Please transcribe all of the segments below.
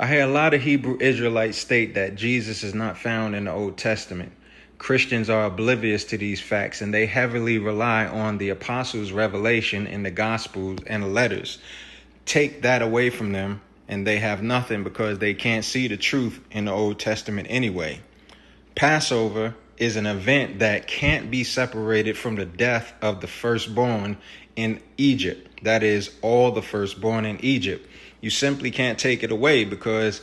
I hear a lot of Hebrew Israelites state that Jesus is not found in the Old Testament. Christians are oblivious to these facts, and they heavily rely on the apostles' revelation in the Gospels and the letters. Take that away from them, and they have nothing because they can't see the truth in the Old Testament anyway. Passover is an event that can't be separated from the death of the firstborn in Egypt. That is, all the firstborn in Egypt. You simply can't take it away because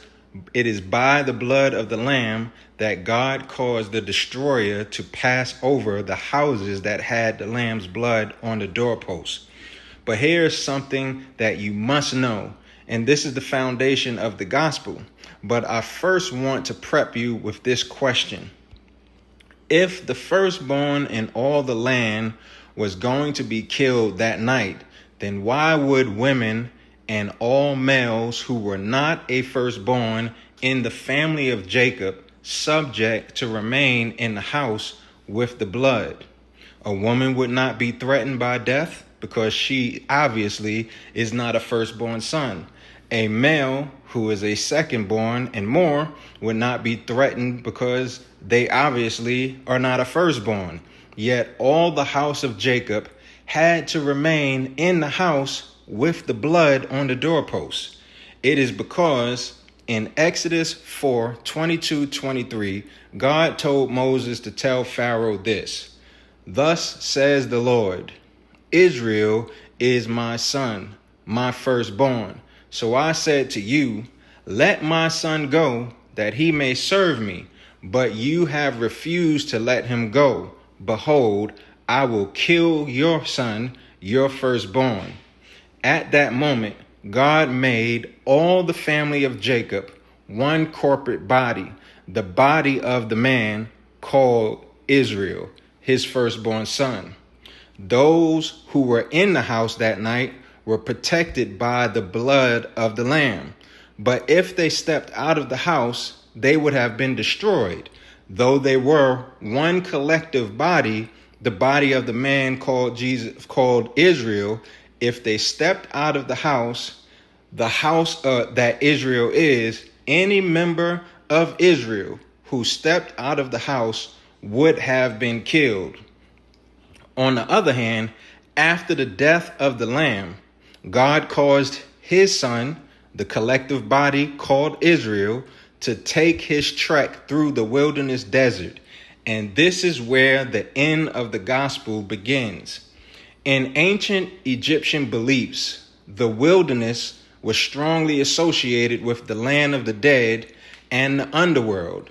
it is by the blood of the Lamb that God caused the destroyer to pass over the houses that had the Lamb's blood on the doorposts. But here's something that you must know, and this is the foundation of the gospel. But I first want to prep you with this question. If the firstborn in all the land was going to be killed that night, then why would women and all males who were not a firstborn in the family of Jacob subject to remain in the house with the blood? A woman would not be threatened by death because she obviously is not a firstborn son. A male who is a secondborn and more would not be threatened because they obviously are not a firstborn. Yet all the house of Jacob had to remain in the house with the blood on the doorposts. It is because in Exodus 4:22-23, God told Moses to tell Pharaoh this: "Thus says the Lord, Israel is my son, my firstborn. So I said to you, let my son go, that he may serve me. But you have refused to let him go. Behold, I will kill your son, your firstborn." At that moment, God made all the family of Jacob one corporate body, the body of the man called Israel, his firstborn son. Those who were in the house that night were protected by the blood of the Lamb. But if they stepped out of the house, they would have been destroyed. Though they were one collective body, the body of the man called Israel, if they stepped out of the house that Israel is, any member of Israel who stepped out of the house would have been killed. On the other hand, after the death of the Lamb, God caused his son, the collective body called Israel, to take his trek through the wilderness desert. And this is where the end of the gospel begins. In ancient Egyptian beliefs, the wilderness was strongly associated with the land of the dead and the underworld.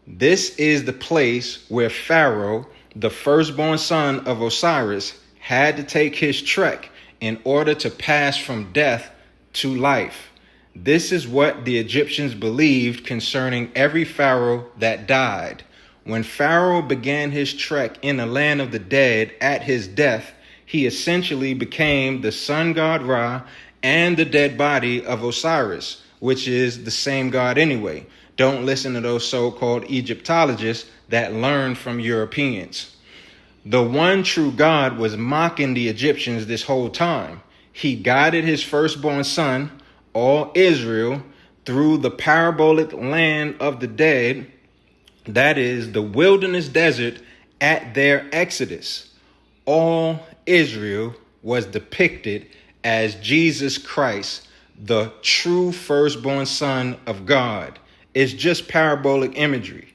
This is the place where Pharaoh, the firstborn son of Osiris, had to take his trek in order to pass from death to life. This is what the Egyptians believed concerning every pharaoh that died. When Pharaoh began his trek in the land of the dead at his death, he essentially became the sun god Ra and the dead body of Osiris, which is the same god anyway. Don't listen to those so-called Egyptologists that learned from Europeans. The one true God was mocking the Egyptians this whole time. He guided his firstborn son, all Israel, through the parabolic land of the dead, that is, the wilderness desert, at their exodus. All Israel was depicted as Jesus Christ, the true firstborn son of God. It's just parabolic imagery.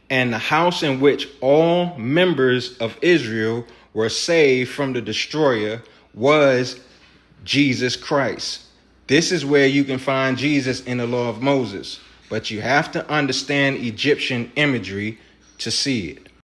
And the house in which all members of Israel were saved from the destroyer was Jesus Christ. This is where you can find Jesus in the law of Moses, but you have to understand Egyptian imagery to see it.